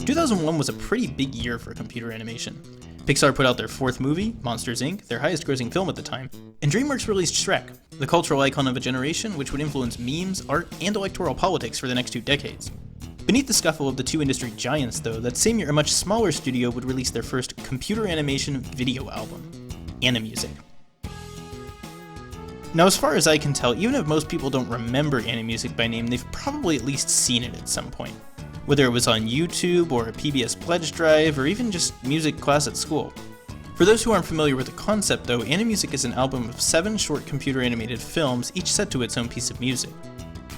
2001 was a pretty big year for computer animation. Pixar put out their fourth movie, Monsters, Inc., their highest grossing film at the time, and DreamWorks released Shrek, the cultural icon of a generation which would influence memes, art, and electoral politics for the next 2 decades. Beneath the scuffle of the two industry giants, though, that same year a much smaller studio would release their first computer animation video album, Animusic. Now, as far as I can tell, even if most people don't remember Animusic by name, they've probably at least seen it at some point. Whether it was on YouTube, or a PBS pledge drive, or even just music class at school. For those who aren't familiar with the concept though, Animusic is an album of 7 short computer animated films, each set to its own piece of music.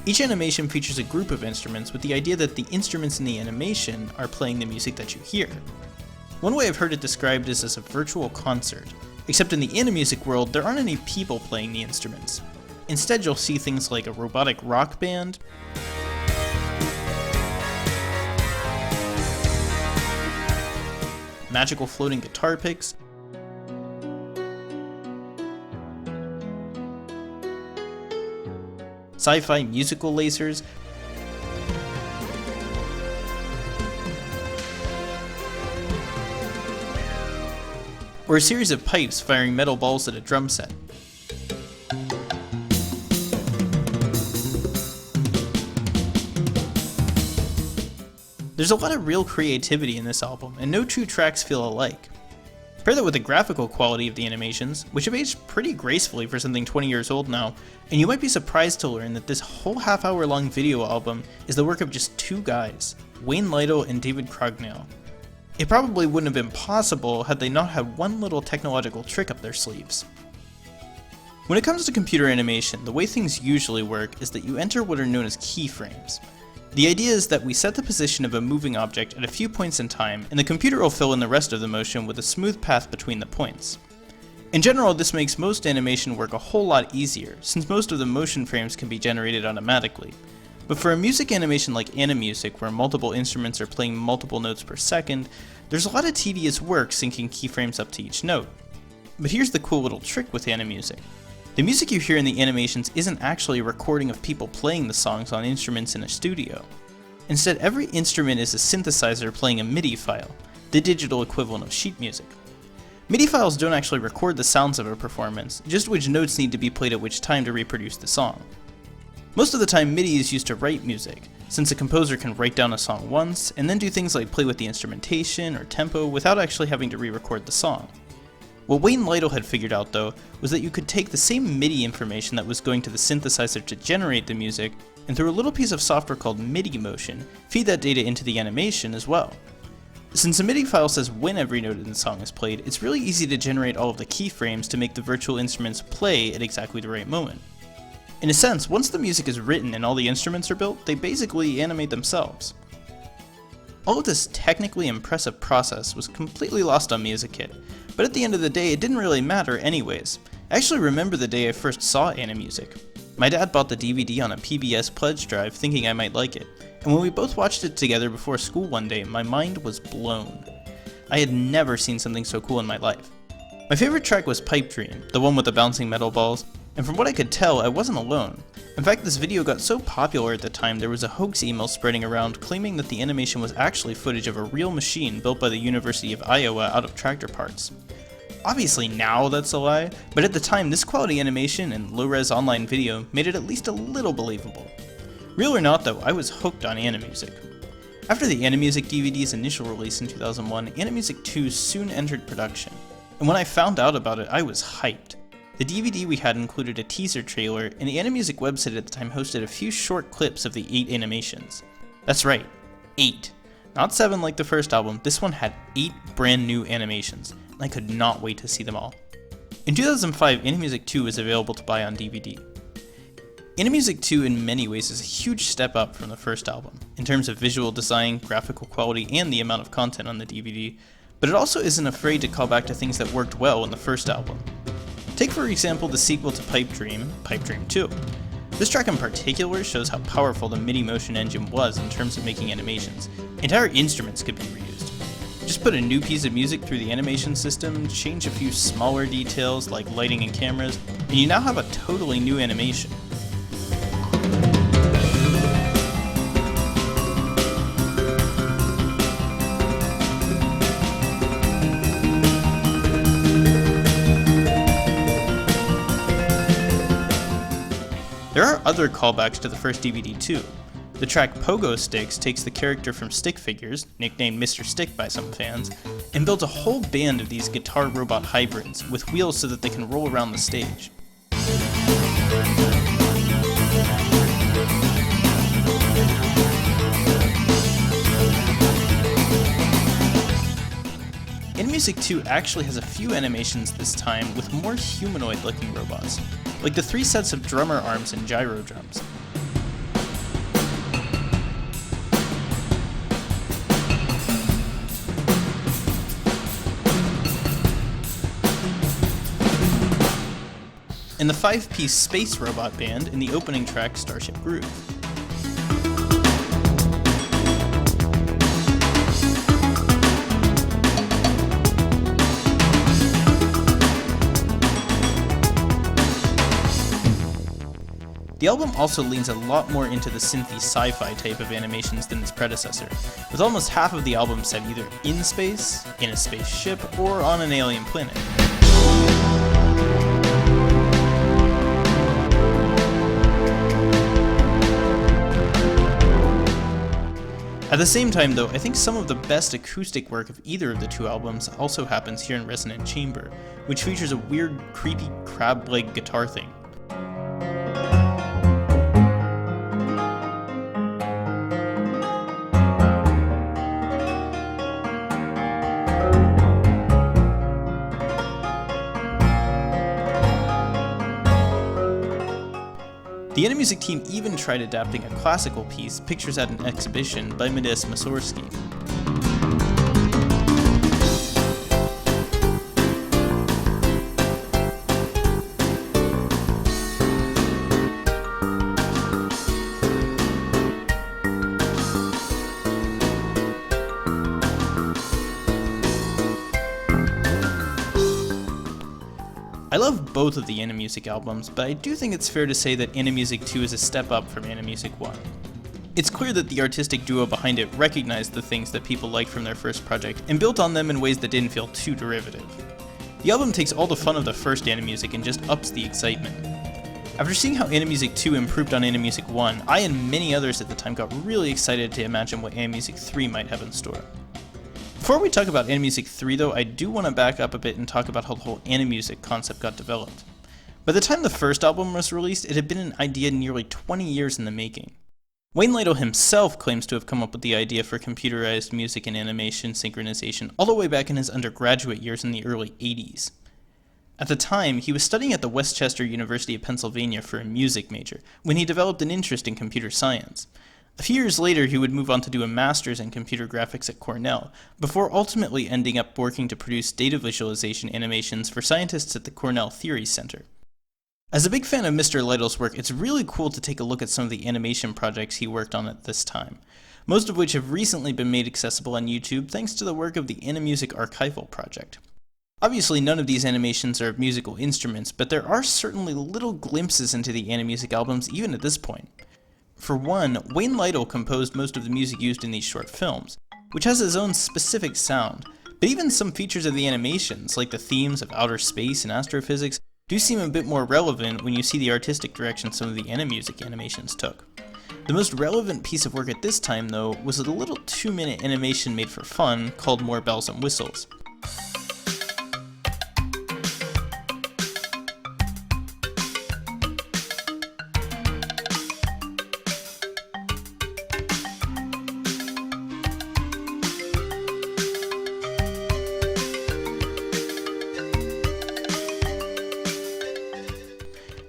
Each animation features a group of instruments with the idea that the instruments in the animation are playing the music that you hear. One way I've heard it described is as a virtual concert, except in the Animusic world there aren't any people playing the instruments. Instead you'll see things like a robotic rock band, magical floating guitar picks, sci-fi musical lasers, or a series of pipes firing metal balls at a drum set. There's a lot of real creativity in this album, and no two tracks feel alike. Pair that with the graphical quality of the animations, which have aged pretty gracefully for something 20 years old now, and you might be surprised to learn that this whole half-hour long video album is the work of just 2 guys, Wayne Lytle and David Crognall. It probably wouldn't have been possible had they not had one little technological trick up their sleeves. When it comes to computer animation, the way things usually work is that you enter what are known as keyframes. The idea is that we set the position of a moving object at a few points in time, and the computer will fill in the rest of the motion with a smooth path between the points. In general, this makes most animation work a whole lot easier, since most of the motion frames can be generated automatically. But for a music animation like Animusic, where multiple instruments are playing multiple notes per second, there's a lot of tedious work syncing keyframes up to each note. But here's the cool little trick with Animusic. The music you hear in the animations isn't actually a recording of people playing the songs on instruments in a studio. Instead, every instrument is a synthesizer playing a MIDI file, the digital equivalent of sheet music. MIDI files don't actually record the sounds of a performance, just which notes need to be played at which time to reproduce the song. Most of the time MIDI is used to write music, since a composer can write down a song once, and then do things like play with the instrumentation or tempo without actually having to re-record the song. What Wayne Lytle had figured out though, was that you could take the same MIDI information that was going to the synthesizer to generate the music, and through a little piece of software called MIDI Motion, feed that data into the animation as well. Since the MIDI file says when every note in the song is played, it's really easy to generate all of the keyframes to make the virtual instruments play at exactly the right moment. In a sense, once the music is written and all the instruments are built, they basically animate themselves. All of this technically impressive process was completely lost on me as a kid, but at the end of the day it didn't really matter anyways. I actually remember the day I first saw Animusic. My dad bought the DVD on a PBS pledge drive thinking I might like it, and when we both watched it together before school one day, my mind was blown. I had never seen something so cool in my life. My favorite track was Pipe Dream, the one with the bouncing metal balls, and from what I could tell, I wasn't alone. In fact, this video got so popular at the time there was a hoax email spreading around claiming that the animation was actually footage of a real machine built by the University of Iowa out of tractor parts. Obviously now that's a lie, but at the time this quality animation and low-res online video made it at least a little believable. Real or not though, I was hooked on Animusic. After the Animusic DVD's initial release in 2001, Animusic 2 soon entered production, and when I found out about it I was hyped. The DVD we had included a teaser trailer, and the Animusic website at the time hosted a few short clips of the 8 animations. That's right, 8. Not 7 like the first album, this one had 8 brand new animations, and I could not wait to see them all. In 2005, Animusic 2 was available to buy on DVD. Animusic 2 in many ways is a huge step up from the first album, in terms of visual design, graphical quality, and the amount of content on the DVD, but it also isn't afraid to call back to things that worked well in the first album. Take for example the sequel to Pipe Dream 2. This track in particular shows how powerful the MIDI Motion engine was in terms of making animations. Entire instruments could be reused. Just put a new piece of music through the animation system, change a few smaller details like lighting and cameras, and you now have a totally new animation. There are other callbacks to the first DVD too. The track Pogo Sticks takes the character from Stick Figures, nicknamed Mr. Stick by some fans, and builds a whole band of these guitar robot hybrids, with wheels so that they can roll around the stage. Animusic 2 actually has a few animations this time with more humanoid-looking robots, like the 3 sets of drummer arms and gyro drums. And the 5-piece space robot band in the opening track Starship Groove. The album also leans a lot more into the synthy sci-fi type of animations than its predecessor, with almost half of the album set either in space, in a spaceship, or on an alien planet. At the same time though, I think some of the best acoustic work of either of the two albums also happens here in Resonant Chamber, which features a weird, creepy crab-leg guitar thing. The Animusic team even tried adapting a classical piece, Pictures at an Exhibition, by Modest Mussorgsky. I love both of the Animusic albums, but I do think it's fair to say that Animusic 2 is a step up from Animusic 1. It's clear that the artistic duo behind it recognized the things that people liked from their first project and built on them in ways that didn't feel too derivative. The album takes all the fun of the first Animusic and just ups the excitement. After seeing how Animusic 2 improved on Animusic 1, I and many others at the time got really excited to imagine what Animusic 3 might have in store. Before we talk about Animusic 3 though, I do want to back up a bit and talk about how the whole Animusic concept got developed. By the time the first album was released, it had been an idea nearly 20 years in the making. Wayne Lytle himself claims to have come up with the idea for computerized music and animation synchronization all the way back in his undergraduate years in the early 80s. At the time, he was studying at the Westchester University of Pennsylvania for a music major, when he developed an interest in computer science. A few years later, he would move on to do a master's in computer graphics at Cornell, before ultimately ending up working to produce data visualization animations for scientists at the Cornell Theory Center. As a big fan of Mr. Lytle's work, it's really cool to take a look at some of the animation projects he worked on at this time, most of which have recently been made accessible on YouTube thanks to the work of the Animusic Archival project. Obviously, none of these animations are of musical instruments, but there are certainly little glimpses into the Animusic albums even at this point. For one, Wayne Lytle composed most of the music used in these short films, which has its own specific sound, but even some features of the animations, like the themes of outer space and astrophysics, do seem a bit more relevant when you see the artistic direction some of the Animusic animations took. The most relevant piece of work at this time, though, was a little 2-minute animation made for fun called More Bells and Whistles.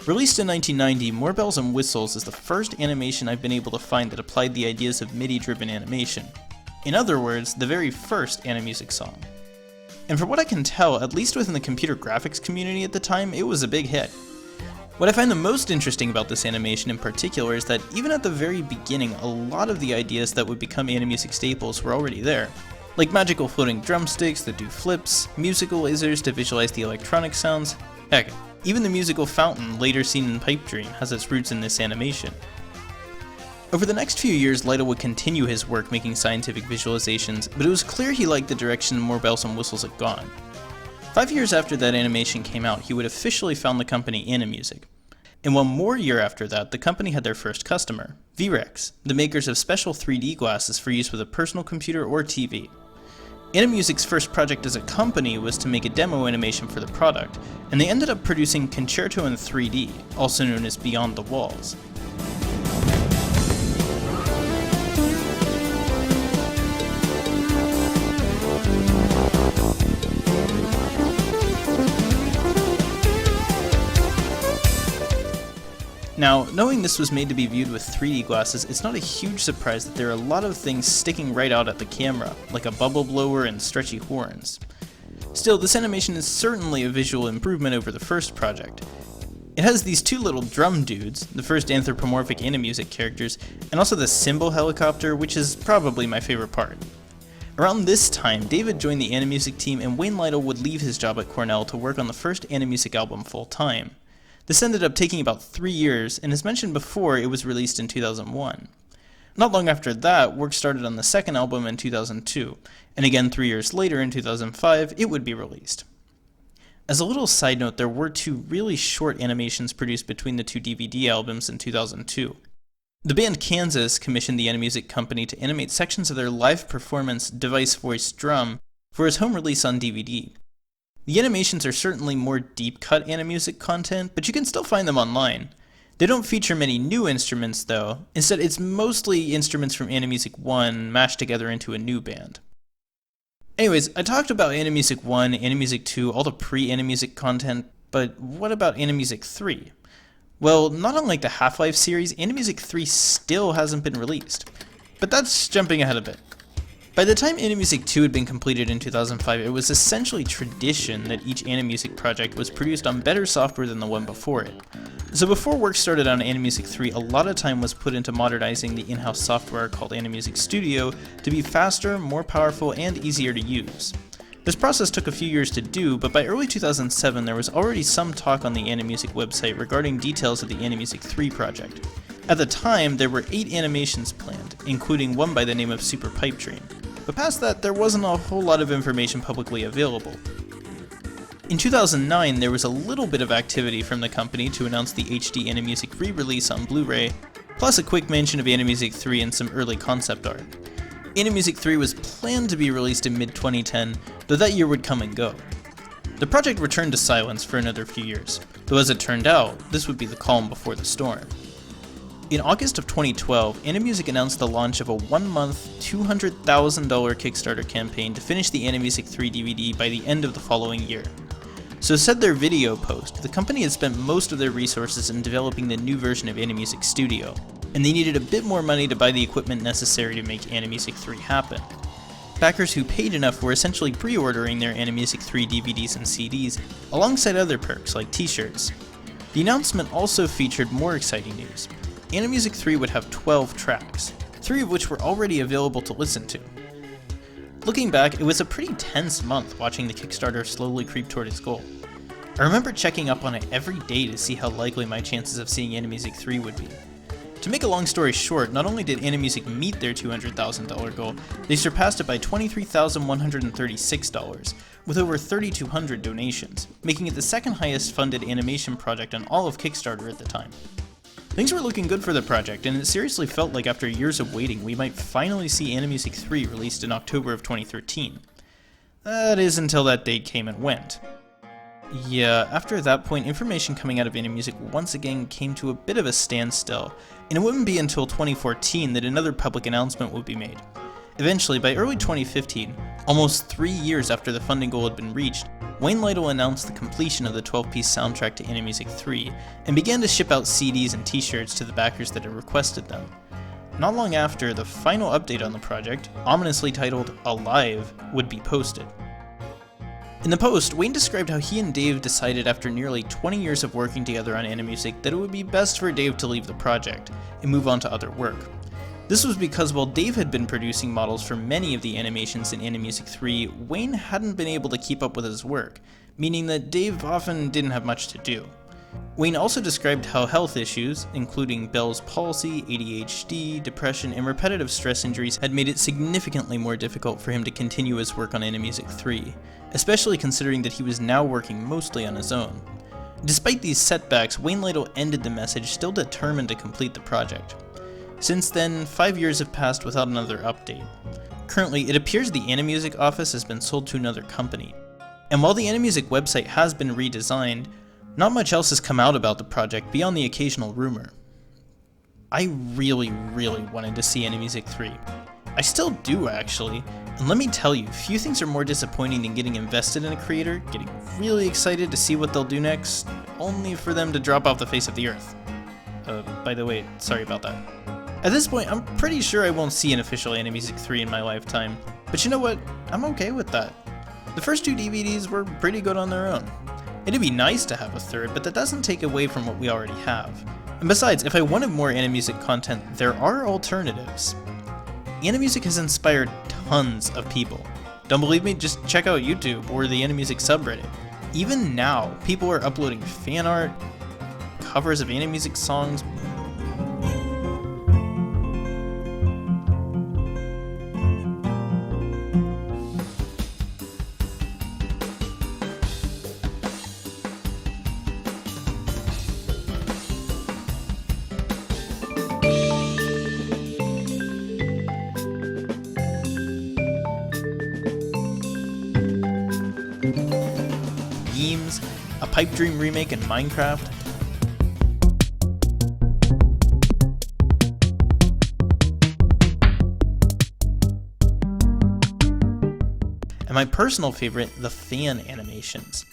Released in 1990, More Bells and Whistles is the first animation I've been able to find that applied the ideas of MIDI-driven animation. In other words, the very first Animusic song. And from what I can tell, at least within the computer graphics community at the time, it was a big hit. What I find the most interesting about this animation in particular is that even at the very beginning, a lot of the ideas that would become Animusic staples were already there. Like magical floating drumsticks that do flips, musical lasers to visualize the electronic sounds, heck, even the musical fountain, later seen in Pipe Dream, has its roots in this animation. Over the next few years, Lytle would continue his work making scientific visualizations, but it was clear he liked the direction More Bells and Whistles had gone. 5 years after that animation came out, he would officially found the company Animusic. And one more year after that, the company had their first customer, Vrex, the makers of special 3D glasses for use with a personal computer or TV. Animusic's first project as a company was to make a demo animation for the product, and they ended up producing Concerto in 3D, also known as Beyond the Walls. Now, knowing this was made to be viewed with 3D glasses, it's not a huge surprise that there are a lot of things sticking right out at the camera, like a bubble blower and stretchy horns. Still, this animation is certainly a visual improvement over the first project. It has these two little drum dudes, the first anthropomorphic Animusic characters, and also the cymbal helicopter, which is probably my favorite part. Around this time, David joined the Animusic team and Wayne Lytle would leave his job at Cornell to work on the first Animusic album full-time. This ended up taking about 3 years, and as mentioned before, it was released in 2001. Not long after that, work started on the second album in 2002, and again 3 years later in 2005, it would be released. As a little side note, there were 2 really short animations produced between the 2 DVD albums in 2002. The band Kansas commissioned the Animusic company to animate sections of their live performance Device Voice Drum for its home release on DVD. The animations are certainly more deep-cut Animusic content, but you can still find them online. They don't feature many new instruments though, instead it's mostly instruments from Animusic 1 mashed together into a new band. Anyways, I talked about Animusic 1, Animusic 2, all the pre-Animusic content, but what about Animusic 3? Well, not unlike the Half-Life series, Animusic 3 still hasn't been released. But that's jumping ahead a bit. By the time Animusic 2 had been completed in 2005, it was essentially tradition that each Animusic project was produced on better software than the one before it. So before work started on Animusic 3, a lot of time was put into modernizing the in-house software called Animusic Studio to be faster, more powerful, and easier to use. This process took a few years to do, but by early 2007 there was already some talk on the Animusic website regarding details of the Animusic 3 project. At the time, there were 8 animations planned, including one by the name of Super Pipe Dream. But past that, there wasn't a whole lot of information publicly available. In 2009, there was a little bit of activity from the company to announce the HD Animusic re-release on Blu-ray, plus a quick mention of Animusic 3 and some early concept art. Animusic 3 was planned to be released in mid-2010, though that year would come and go. The project returned to silence for another few years, though as it turned out, this would be the calm before the storm. In August of 2012, Animusic announced the launch of a 1-month, $200,000 Kickstarter campaign to finish the Animusic 3 DVD by the end of the following year. So said their video post, the company had spent most of their resources in developing the new version of Animusic Studio, and they needed a bit more money to buy the equipment necessary to make Animusic 3 happen. Backers who paid enough were essentially pre-ordering their Animusic 3 DVDs and CDs, alongside other perks like t-shirts. The announcement also featured more exciting news. Animusic 3 would have 12 tracks, 3 of which were already available to listen to. Looking back, it was a pretty tense month watching the Kickstarter slowly creep toward its goal. I remember checking up on it every day to see how likely my chances of seeing Animusic 3 would be. To make a long story short, not only did Animusic meet their $200,000 goal, they surpassed it by $23,136, with over 3,200 donations, making it the second highest funded animation project on all of Kickstarter at the time. Things were looking good for the project, and it seriously felt like after years of waiting, we might finally see Animusic 3 released in October of 2013. That is until that date came and went. Yeah, after that point, information coming out of Animusic once again came to a bit of a standstill, and it wouldn't be until 2014 that another public announcement would be made. Eventually, by early 2015, almost 3 years after the funding goal had been reached, Wayne Lytle announced the completion of the 12-piece soundtrack to Animusic 3, and began to ship out CDs and t-shirts to the backers that had requested them. Not long after, the final update on the project, ominously titled Alive, would be posted. In the post, Wayne described how he and Dave decided after nearly 20 years of working together on Animusic that it would be best for Dave to leave the project, and move on to other work. This was because while Dave had been producing models for many of the animations in Animusic 3, Wayne hadn't been able to keep up with his work, meaning that Dave often didn't have much to do. Wayne also described how health issues, including Bell's palsy, ADHD, depression, and repetitive stress injuries, had made it significantly more difficult for him to continue his work on Animusic 3, especially considering that he was now working mostly on his own. Despite these setbacks, Wayne Lytle ended the message still determined to complete the project. Since then, 5 years have passed without another update. Currently, it appears the Animusic office has been sold to another company. And while the Animusic website has been redesigned, not much else has come out about the project beyond the occasional rumor. I really wanted to see Animusic 3. I still do actually, and let me tell you, few things are more disappointing than getting invested in a creator, getting really excited to see what they'll do next, only for them to drop off the face of the earth. By the way, sorry about that. At this point, I'm pretty sure I won't see an official Animusic 3 in my lifetime, but you know what, I'm okay with that. The first 2 DVDs were pretty good on their own. It'd be nice to have a third, but that doesn't take away from what we already have. And besides, if I wanted more Animusic content, there are alternatives. Animusic has inspired tons of people. Don't believe me? Just check out YouTube or the Animusic subreddit. Even now, people are uploading fan art, covers of Animusic songs. Memes, a Pipe Dream remake in Minecraft, and my personal favorite, the fan animations.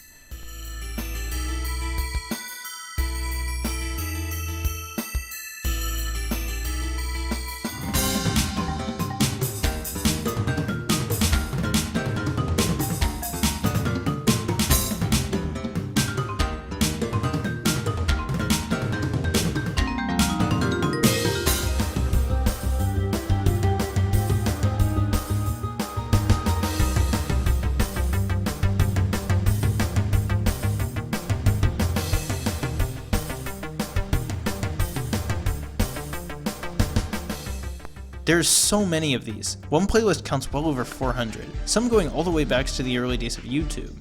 There's so many of these. One playlist counts well over 400, some going all the way back to the early days of YouTube.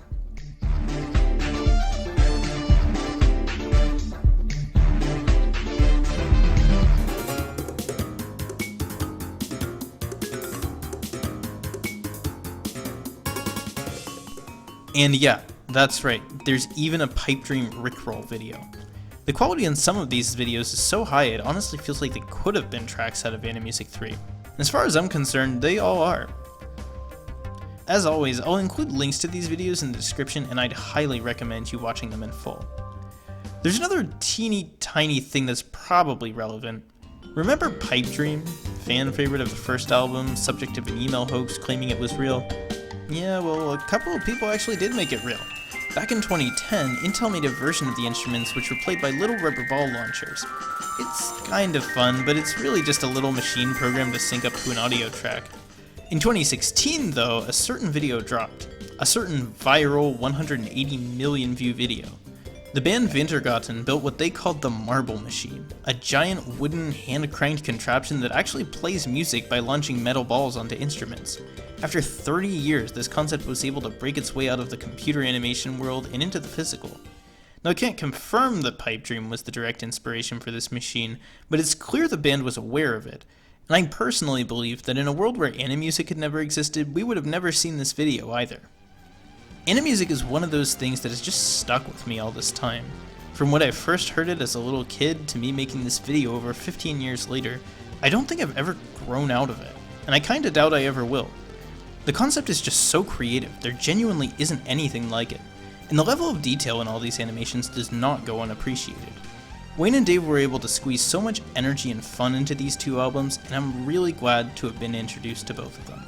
And yeah, that's right, there's even a Pipe Dream Rickroll video. The quality in some of these videos is so high it honestly feels like they could have been tracks out of Animusic 3. As far as I'm concerned, they all are. As always, I'll include links to these videos in the description and I'd highly recommend you watching them in full. There's another teeny tiny thing that's probably relevant. Remember Pipe Dream, fan favorite of the first album, subject of an email hoax claiming it was real? Yeah, well, a couple of people actually did make it real. Back in 2010, Intel made a version of the instruments which were played by little rubber ball launchers. It's kind of fun, but it's really just a little machine program to sync up to an audio track. In 2016, though, a certain video dropped. A certain viral 180 million view video. The band Wintergarten built what they called the Marble Machine, a giant wooden hand-cranked contraption that actually plays music by launching metal balls onto instruments. After 30 years, this concept was able to break its way out of the computer animation world and into the physical. Now I can't confirm that Pipe Dream was the direct inspiration for this machine, but it's clear the band was aware of it, and I personally believe that in a world where Animusic had never existed, we would have never seen this video either. Animusic is one of those things that has just stuck with me all this time. From when I first heard it as a little kid to me making this video over 15 years later, I don't think I've ever grown out of it, and I kinda doubt I ever will. The concept is just so creative, there genuinely isn't anything like it, and the level of detail in all these animations does not go unappreciated. Wayne and Dave were able to squeeze so much energy and fun into these 2 albums, and I'm really glad to have been introduced to both of them.